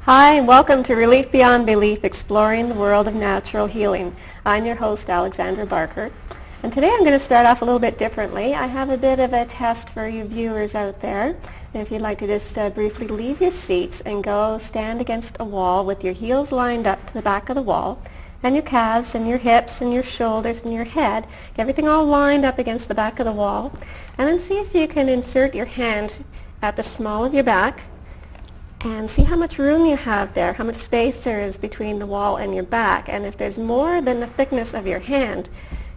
Hi, welcome to Relief Beyond Belief, Exploring the World of Natural Healing. I'm your host, Alexandra Barker, and today I'm going to start off a little bit differently. I have a bit of a test for you viewers out there. And if you'd like to just briefly leave your seats and go stand against a wall with your heels lined up to the back of the wall, and your calves and your hips and your shoulders and your head, get everything all lined up against the back of the wall, and then see if you can insert your hand at the small of your back and see how much room you have there, how much space there is between the wall and your back. And if there's more than the thickness of your hand,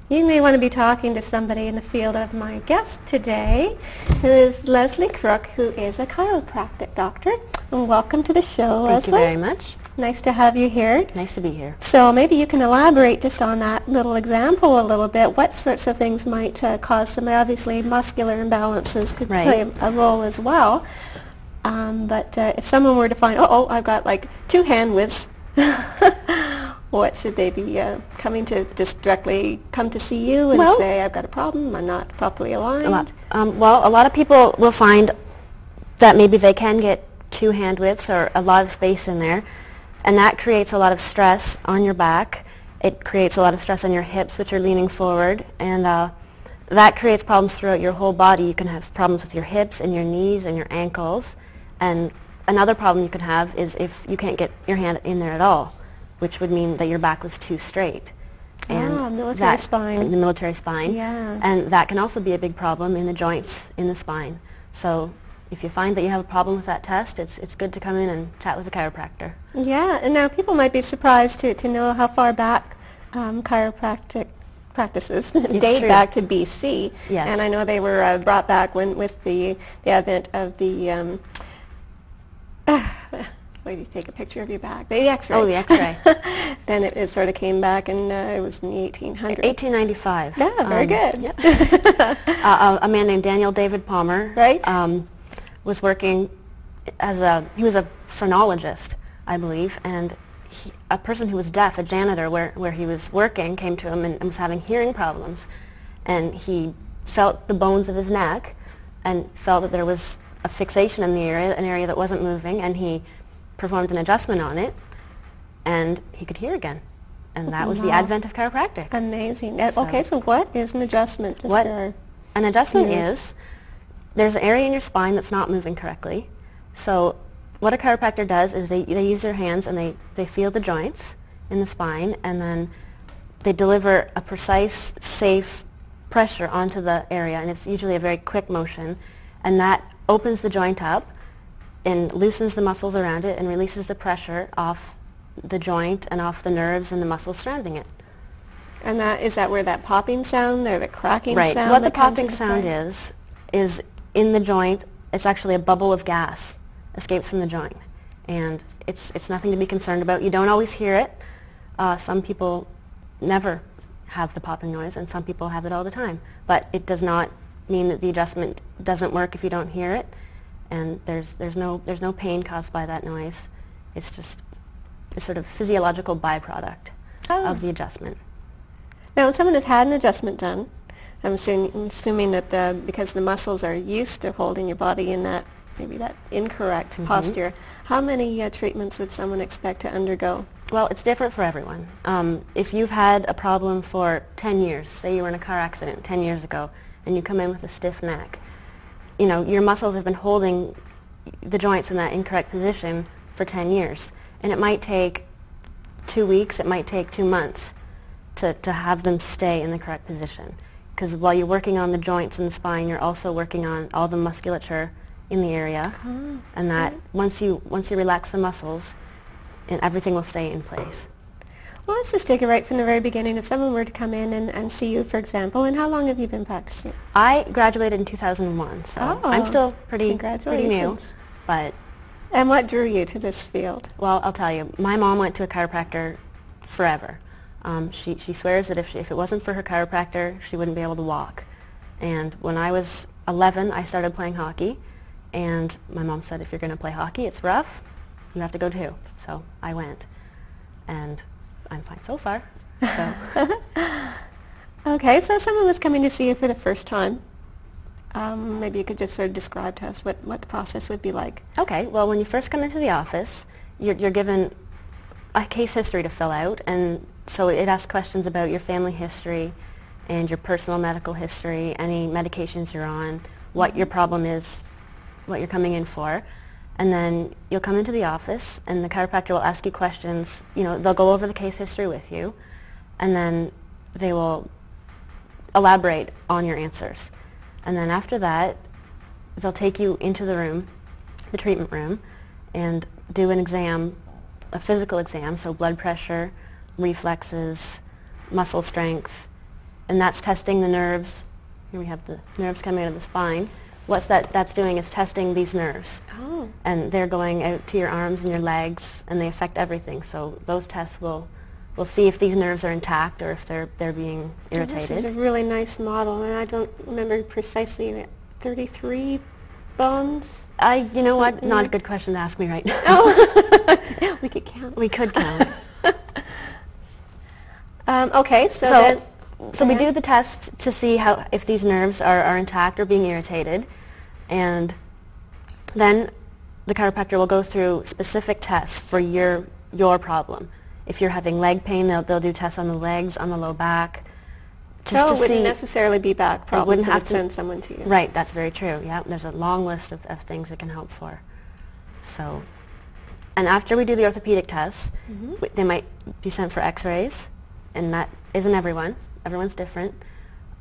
you may want to be talking to somebody in the field of my guest today, who is Leslie Crook, who is a chiropractic doctor. And welcome to the show, Leslie. Thank you very much. Nice to have you here. Nice to be here. So maybe you can elaborate just on that little example a little bit. What sorts of things might cause some, obviously muscular imbalances could play a role as well. But if someone were to find, I've got like two hand widths, what should they be coming to, just directly come to see you and say, I've got a problem, I'm not properly aligned? Well, a lot of people will find that maybe they can get two hand widths or a lot of space in there, and that creates a lot of stress on your back. It creates a lot of stress on your hips, which are leaning forward, and that creates problems throughout your whole body. You can have problems with your hips and your knees and your ankles. And another problem you could have is if you can't get your hand in there at all, which would mean that your back was too straight. And military spine. The military spine. Yeah. And that can also be a big problem in the joints in the spine. So if you find that you have a problem with that test, it's good to come in and chat with a chiropractor. Yeah, and now people might be surprised to know how far back chiropractic practices date back to BC. Yes. And I know they were brought back with the advent of the wait, you take a picture of your back. The X-ray. Oh, the X-ray. Then it sort of came back, and it was in the 1800s. 1895. Yeah, very good. Yeah. A man named Daniel David Palmer, was working he was a phrenologist, I believe, and a person who was deaf, a janitor where he was working, came to him and was having hearing problems, and he felt the bones of his neck and felt that there was a fixation in the area, an area that wasn't moving, and he performed an adjustment on it, and he could hear again. And that was the advent of chiropractic. Amazing. Okay, so what is an adjustment? An adjustment is, there's an area in your spine that's not moving correctly. So what a chiropractor does is they use their hands and they feel the joints in the spine, and then they deliver a precise, safe pressure onto the area, and it's usually a very quick motion, and that opens the joint up and loosens the muscles around it and releases the pressure off the joint and off the nerves and the muscles surrounding it. And is that where that popping sound or the cracking sound? Right. What the popping sound is in the joint, it's actually a bubble of gas escapes from the joint. And it's nothing to be concerned about. You don't always hear it. Some people never have the popping noise, and some people have it all the time. But it does not mean that the adjustment doesn't work if you don't hear it, and there's no pain caused by that noise. It's just a sort of physiological byproduct of the adjustment. Now, when someone has had an adjustment done, I'm assuming that because the muscles are used to holding your body in that incorrect posture, how many treatments would someone expect to undergo? Well, it's different for everyone. If you've had a problem for 10 years, say you were in a car accident 10 years ago, and you come in with a stiff neck, your muscles have been holding the joints in that incorrect position for 10 years. And it might take 2 weeks, it might take 2 months to have them stay in the correct position. Because while you're working on the joints in the spine, you're also working on all the musculature in the area. And that once you relax the muscles, and everything will stay in place. Well, let's just take it right from the very beginning. If someone were to come in and see you, for example, and how long have you been practicing? I graduated in 2001, so I'm still pretty new. But and what drew you to this field? Well, I'll tell you. My mom went to a chiropractor forever. She swears that if it wasn't for her chiropractor, she wouldn't be able to walk. And when I was 11, I started playing hockey, and my mom said, if you're going to play hockey, it's rough, you have to go too. So I went, and I'm fine so far. So. Okay, so if someone was coming to see you for the first time, maybe you could just sort of describe to us what the process would be like. Okay, well, when you first come into the office, you're given a case history to fill out, and so it asks questions about your family history and your personal medical history, any medications you're on, what your problem is, what you're coming in for. And then you'll come into the office, and the chiropractor will ask you questions. You know, they'll go over the case history with you, and then they will elaborate on your answers. And then after that, they'll take you into the room, the treatment room, and do an exam, a physical exam, so blood pressure, reflexes, muscle strength, and that's testing the nerves. Here we have the nerves coming out of the spine. What that's doing is testing these nerves. Oh. And they're going out to your arms and your legs, and they affect everything. So those tests will see if these nerves are intact or if they're being irritated. This is a really nice model, and I don't remember precisely 33 bones. You know what? Not a good question to ask me right now. Oh. We could count. We could count. Okay, so we do the test to see if these nerves are intact or being irritated, and then the chiropractor will go through specific tests for your problem. If you're having leg pain, they'll do tests on the legs, on the low back. So it wouldn't necessarily be back problems. Wouldn't have to send someone to you. Right, that's very true. Yeah, there's a long list of things it can help for. So, and after we do the orthopedic tests, they might be sent for X-rays, and that isn't everyone. Everyone's different.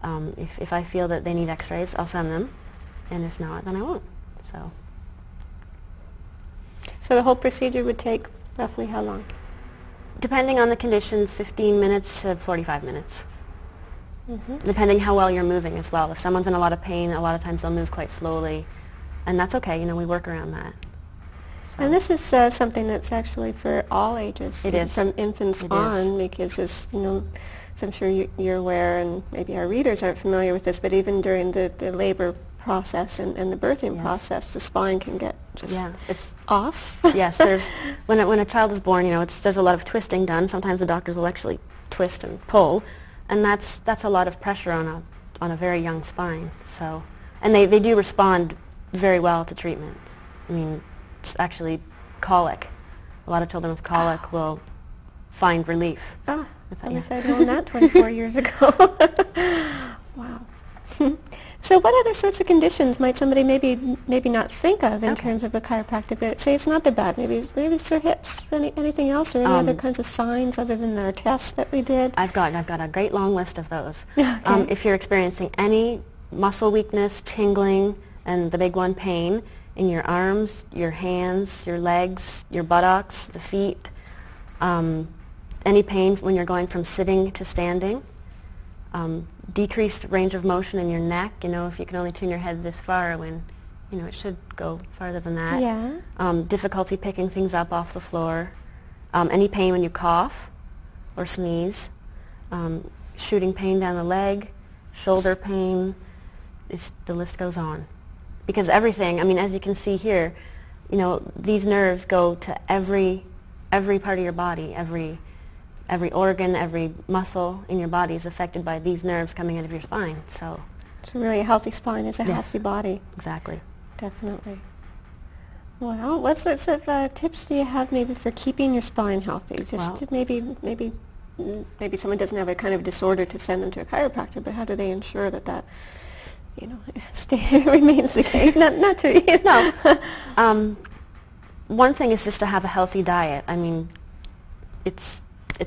If I feel that they need X-rays, I'll send them, and if not, then I won't. So the whole procedure would take roughly how long? Depending on the condition, 15 minutes to 45 minutes. Depending how well you're moving as well. If someone's in a lot of pain, a lot of times they'll move quite slowly, and that's okay. You know, we work around that. So. And this is something that's actually for all ages. It is. From infants on, because as you know, as I'm sure you're aware, and maybe our readers aren't familiar with this, but even during the labor process and the birthing process, the spine can get just it's off. Yes, when a child is born, you know, there's a lot of twisting done. Sometimes the doctors will actually twist and pull, and that's a lot of pressure on a very young spine. So, and they do respond very well to treatment. I mean, it's actually colic. A lot of children with colic will find relief. Ah, I wish I'd known that 24 years ago. Wow. So what other sorts of conditions might somebody maybe not think of in terms of a chiropractic? But say it's not their back, maybe it's their hips. Anything else, or any other kinds of signs other than our tests that we did? I've got a great long list of those. Okay. If you're experiencing any muscle weakness, tingling, and the big one, pain in your arms, your hands, your legs, your buttocks, the feet, any pain when you're going from sitting to standing, decreased range of motion in your neck, you know, if you can only turn your head this far when, you know, it should go farther than that. Yeah. Difficulty picking things up off the floor, any pain when you cough or sneeze, shooting pain down the leg, shoulder pain, the list goes on. Because everything, I mean, as you can see here, you know, these nerves go to every part of your body, every organ, every muscle in your body is affected by these nerves coming out of your spine. So really a healthy spine is a healthy body. Exactly. Definitely. Well, what sorts of tips do you have maybe for keeping your spine healthy? Maybe someone doesn't have a kind of disorder to send them to a chiropractor, but how do they ensure that you know, remains the case? Not to, you know. One thing is just to have a healthy diet. I mean, it's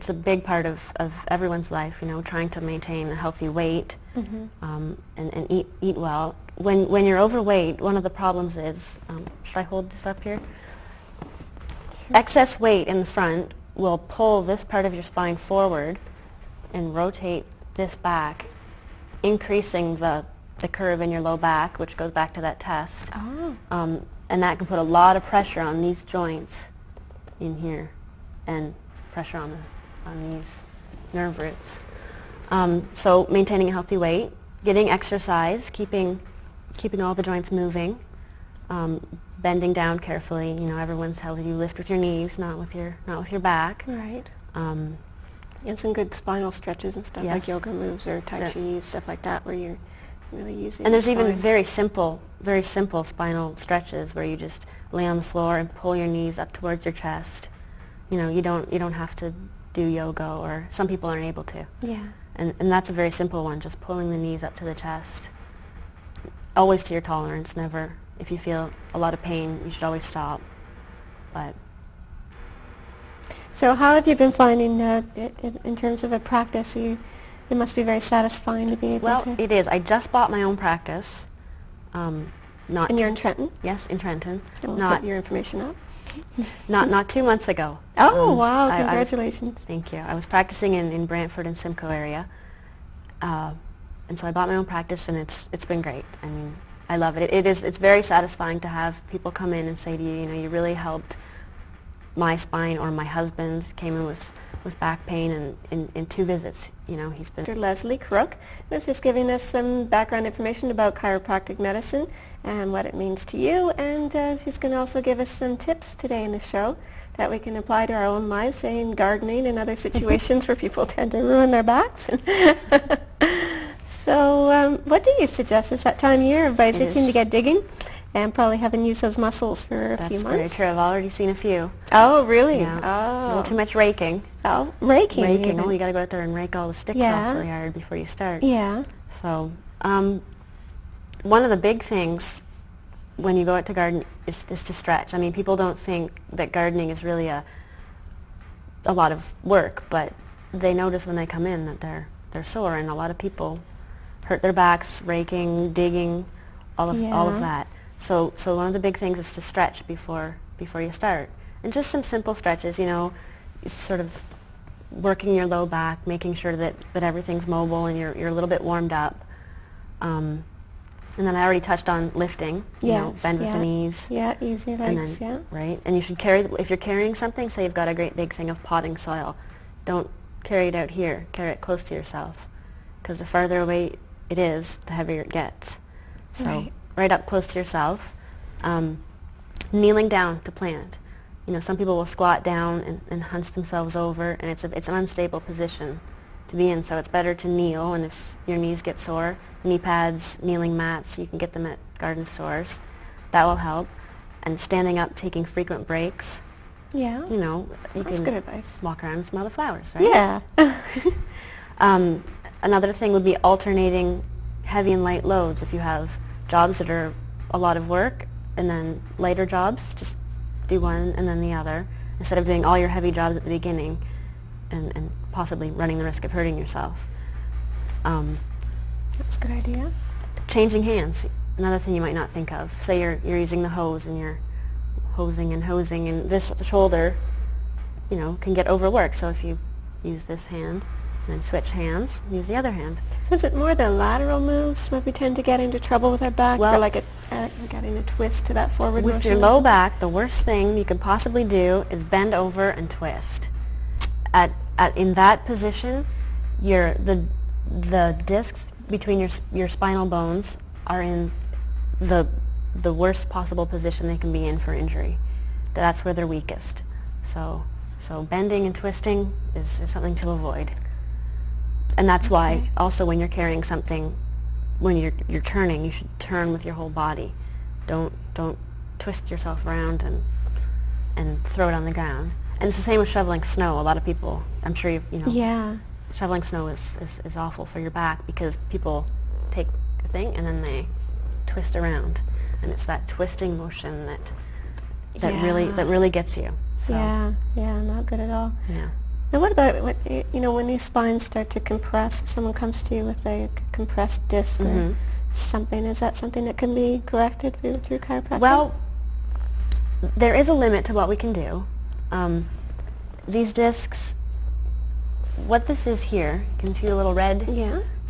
a big part of everyone's life, you know, trying to maintain a healthy weight and eat well. When you're overweight, one of the problems is, should I hold this up here? Sure. Excess weight in the front will pull this part of your spine forward and rotate this back, increasing the curve in your low back, which goes back to that test. Oh. And that can put a lot of pressure on these joints in here and pressure on these nerve roots. So maintaining a healthy weight, getting exercise, keeping all the joints moving, bending down carefully. You know, everyone's telling you lift with your knees, not with your back. Right. And some good spinal stretches and stuff, like yoga moves or Tai Chi, stuff like that, where you're really using. And there's even very simple spinal stretches where you just lay on the floor and pull your knees up towards your chest. You know, you don't have to do yoga, or some people aren't able to. Yeah. And that's a very simple one, just pulling the knees up to the chest. Always to your tolerance, never. If you feel a lot of pain, you should always stop. But so how have you been finding it in terms of a practice? It must be very satisfying to be able to... well, it is. I just bought my own practice. Not And you're in Trenton? Yes, in Trenton. I'll Not put your information up. not 2 months ago. Oh, wow, I congratulations. thank you. I was practicing in Brantford and Simcoe area. And so I bought my own practice, and it's been great. I mean, I love it. It's very satisfying to have people come in and say to you, you know, you really helped my spine, or my husband came in with back pain, and in 2 visits, you know, he's been... Dr. Leslie Crook was just giving us some background information about chiropractic medicine and what it means to you, and she's going to also give us some tips today in the show that we can apply to our own lives, say in gardening and other situations where people tend to ruin their backs. So what do you suggest? It's that time of year, everybody's itching to get digging and probably haven't used those muscles for a few months. That's very true. I've already seen a few. Oh, really? Yeah. Oh. A little too much raking. Oh, raking. Raking. Oh, you got to go out there and rake all the sticks off the yard before you start. Yeah. So one of the big things when you go out to garden is to stretch. I mean, people don't think that gardening is really a lot of work, but they notice when they come in that they're sore, and a lot of people hurt their backs raking, digging, all of that. So one of the big things is to stretch before you start, and just some simple stretches. You know, sort of working your low back, making sure that everything's mobile and you're a little bit warmed up. And then I already touched on lifting. You know, bend with the knees. Yeah, use your legs. Right, and you should carry. If you're carrying something, say you've got a great big thing of potting soil, don't carry it out here. Carry it close to yourself, because the farther away it is, the heavier it gets. So right up close to yourself. Kneeling down to plant. You know, some people will squat down and hunch themselves over, and it's an unstable position to be in. So it's better to kneel, and if your knees get sore, knee pads, kneeling mats, you can get them at garden stores. That will help. And standing up, taking frequent breaks. Yeah. You know, you That's can good advice. Walk around and smell the flowers, right? Yeah. Another thing would be alternating heavy and light loads. If you have jobs that are a lot of work and then lighter jobs, just do one and then the other, instead of doing all your heavy jobs at the beginning and possibly running the risk of hurting yourself. That's a good idea. Changing hands, another thing you might not think of. Say you're using the hose and you're hosing, and this shoulder, you know, can get overworked. So if you use this hand and then switch hands, use the other hand. So is it more the lateral moves where we tend to get into trouble with our back, or like getting a twist to that forward motion? With your low back, the worst thing you could possibly do is bend over and twist. In that position, the discs between your spinal bones are in the worst possible position they can be in for injury. That's where they're weakest. So bending and twisting is something to avoid. And that's why also when you're carrying something, when you're turning, you should turn with your whole body. Don't twist yourself around and throw it on the ground. And it's the same with shoveling snow. A lot of people, I'm sure you know. Yeah. Shoveling snow is awful for your back, because people take a thing and then they twist around, and it's that twisting motion that really gets you. So. Yeah, not good at all. Yeah. Now what about when these spines start to compress? If someone comes to you with a compressed disc or something, is that something that can be corrected through chiropractic? Well, there is a limit to what we can do. These discs, what this is here, you can see the little red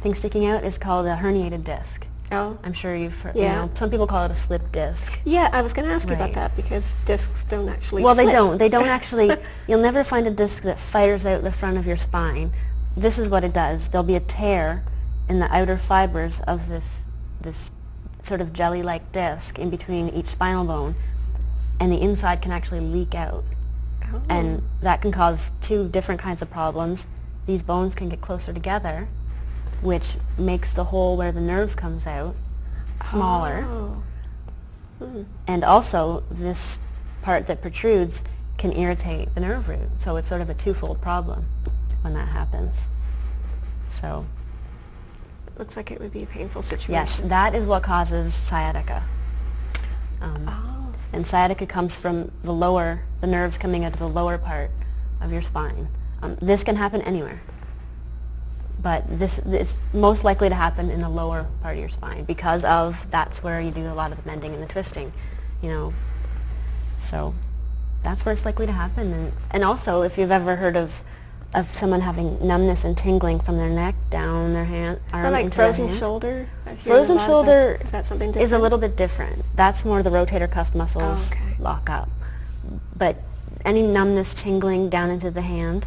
thing sticking out, is called a herniated disc. Oh. I'm sure you've heard, you know, some people call it a slip disc. Yeah, I was going to ask you about that, because discs don't actually Well, slip. they don't actually, you'll never find a disc that fires out the front of your spine. This is what it does. There'll be a tear in the outer fibers of this sort of jelly-like disc in between each spinal bone, and the inside can actually leak out. Oh. And that can cause 2 different kinds of problems. These bones can get closer together, which makes the hole where the nerve comes out smaller. Oh. And also, this part that protrudes can irritate the nerve root. So it's sort of a twofold problem when that happens. So Looks like it would be a painful situation. yes, that is what causes sciatica. And sciatica comes from the nerves coming out of the lower part of your spine. This can happen anywhere, but this is most likely to happen in the lower part of your spine because that's where you do a lot of the bending and the twisting, So that's where it's likely to happen. And also, if you've ever heard of someone having numbness and tingling from their neck down their hand, arm or like into their frozen hand. shoulder? Frozen shoulder is that something different? is a little bit different. That's more the rotator cuff muscles lock up. But any numbness, tingling down into the hand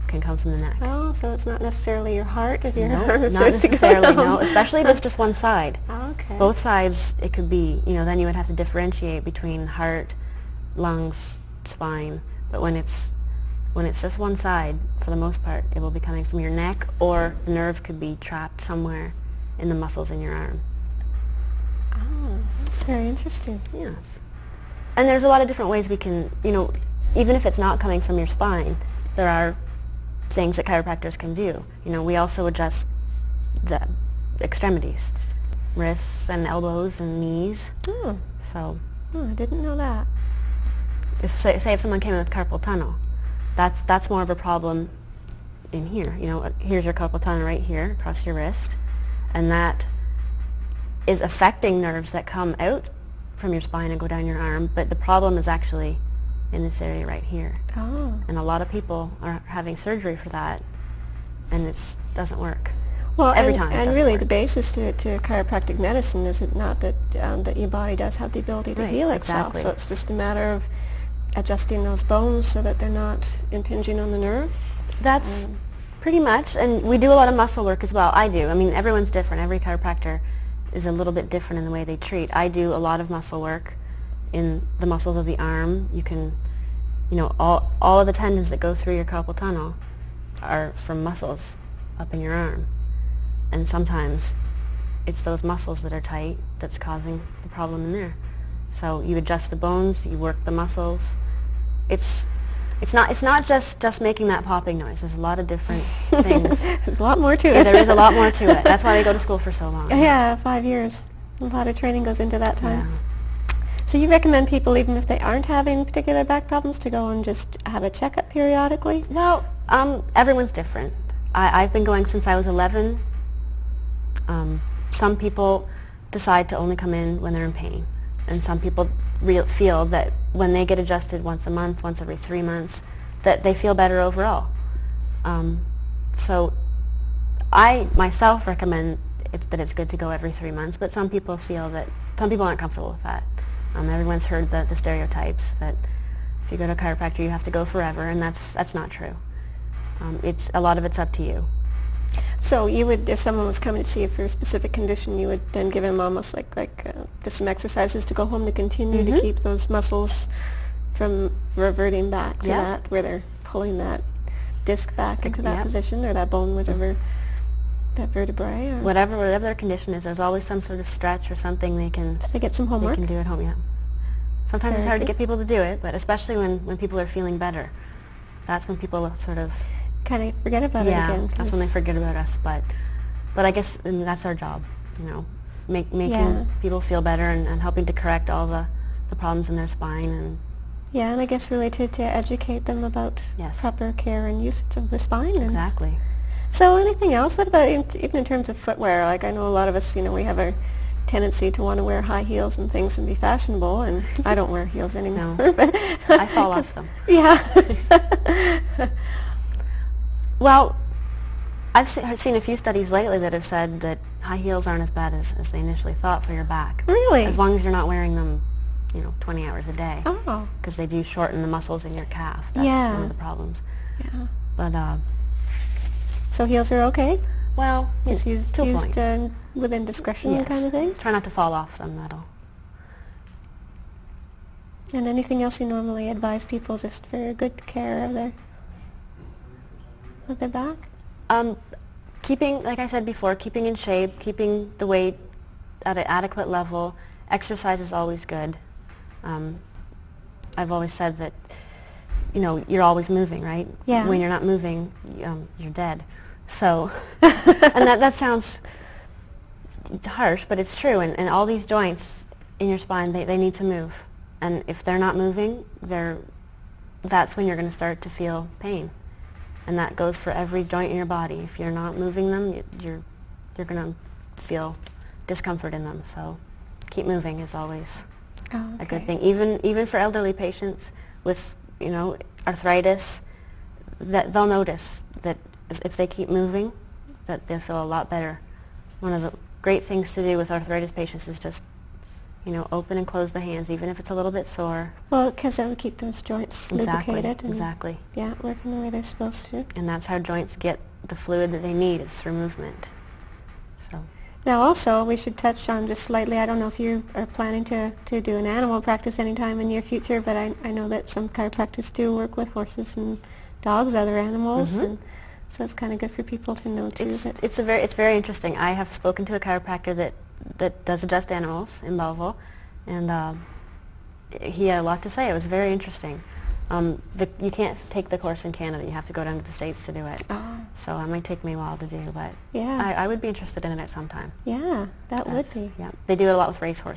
can come from the neck. Oh, so it's not necessarily your heart if your No, arm not necessarily, no. Especially if it's just one side. Okay. Both sides, it could be, then you would have to differentiate between heart, lungs, spine. But when it's just one side, for the most part, it will be coming from your neck, or the nerve could be trapped somewhere in the muscles in your arm. Oh, that's very interesting. Yes. And there's a lot of different ways we can, even if it's not coming from your spine, there are things that chiropractors can do. We also adjust the extremities, wrists and elbows and knees. Oh. So I didn't know that. say if someone came in with carpal tunnel, that's more of a problem in here. Here's your carpal tunnel right here across your wrist, and that is affecting nerves that come out from your spine and go down your arm, but the problem is actually in this area right here. Oh. And a lot of people are having surgery for that, and it doesn't work. Well, Every time it and doesn't really work. the basis to chiropractic medicine is it not that that your body does have the ability to Right, heal itself. exactly. So it's just a matter of adjusting those bones so that they're not impinging on the nerve. That's pretty much, and we do a lot of muscle work as well. I do. I mean, everyone's different. Every chiropractor is a little bit different in the way they treat. I do a lot of muscle work in the muscles of the arm. You can, all of the tendons that go through your carpal tunnel are from muscles up in your arm. And sometimes it's those muscles that are tight that's causing the problem in there. So you adjust the bones, you work the muscles. It's not just making that popping noise. There's a lot of different things. There's a lot more to it. Yeah, there is a lot more to it. That's why they go to school for so long. Yeah, 5 years. A lot of training goes into that time. Yeah. So you recommend people, even if they aren't having particular back problems, to go and just have a checkup periodically? Well, everyone's different. I've been going since I was 11. Some people decide to only come in when they're in pain, and some people feel that when they get adjusted once a month, once every 3 months, that they feel better overall. So I myself recommend that it's good to go every 3 months, but some people aren't comfortable with that. Everyone's heard the stereotypes that if you go to a chiropractor you have to go forever, and that's not true. A lot of it's up to you. So you would, if someone was coming to see you for a specific condition, you would then give them almost like some exercises to go home to continue to keep those muscles from reverting back to that, where they're pulling that disc back into that position, or that bone, whatever, that vertebrae, or whatever their condition is. There's always some sort of stretch or something they get some homework. They can do at home. Yeah. Sometimes Very it's hard to good. get people to do it, but especially when people are feeling better, that's when people sort of Kind of forget about it again. that's when they forget about us. But I guess that's our job, making people feel better and helping to correct all the problems in their spine. And Yeah, and I guess really to educate them about proper care and usage of the spine. And exactly. so anything else? What about even in terms of footwear? Like I know a lot of us, we have a tendency to want to wear high heels and things and be fashionable, and I don't wear heels anymore. No. But I fall off them. Yeah. Well, I've seen a few studies lately that have said that high heels aren't as bad as they initially thought for your back. Really? As long as you're not wearing them, 20 hours a day. Oh. Because they do shorten the muscles in your calf. That's one of the problems. Yeah. But, So heels are okay? well, It's used to a point. Within discretion Yes. kind of thing? Try not to fall off them, that'll. And anything else you normally advise people just for good care of their back? Keeping, like I said before, keeping in shape, keeping the weight at an adequate level, exercise is always good. I've always said that, you know, you're always moving, right? Yeah. When you're not moving, you're dead. So, and that sounds harsh, but it's true. And all these joints in your spine, they need to move. And if they're not moving, that's when you're going to start to feel pain. And that goes for every joint in your body. If you're not moving them, you're going to feel discomfort in them. So keep moving is always a good thing. Even for elderly patients with, you know, arthritis, that they'll notice that if they keep moving, that they'll feel a lot better. One of the great things to do with arthritis patients is just, you know, open and close the hands, even if it's a little bit sore. Well, because that would keep those joints lubricated. And, exactly. Yeah, working the way they're supposed to. And that's how joints get the fluid that they need, is through movement. So. Now also, we should touch on just slightly, I don't know if you are planning to do an animal practice anytime in the near future, but I know that some chiropractors do work with horses and dogs, other animals, and so it's kind of good for people to know too. It's very interesting. I have spoken to a chiropractor that does adjust animals in Belleville, and he had a lot to say. It was very interesting. You can't take the course in Canada. You have to go down to the States to do it. Oh. So it might take me a while to do, but yeah, I would be interested in it sometime. Yeah, that would be. Yeah, they do it a lot with racehorses.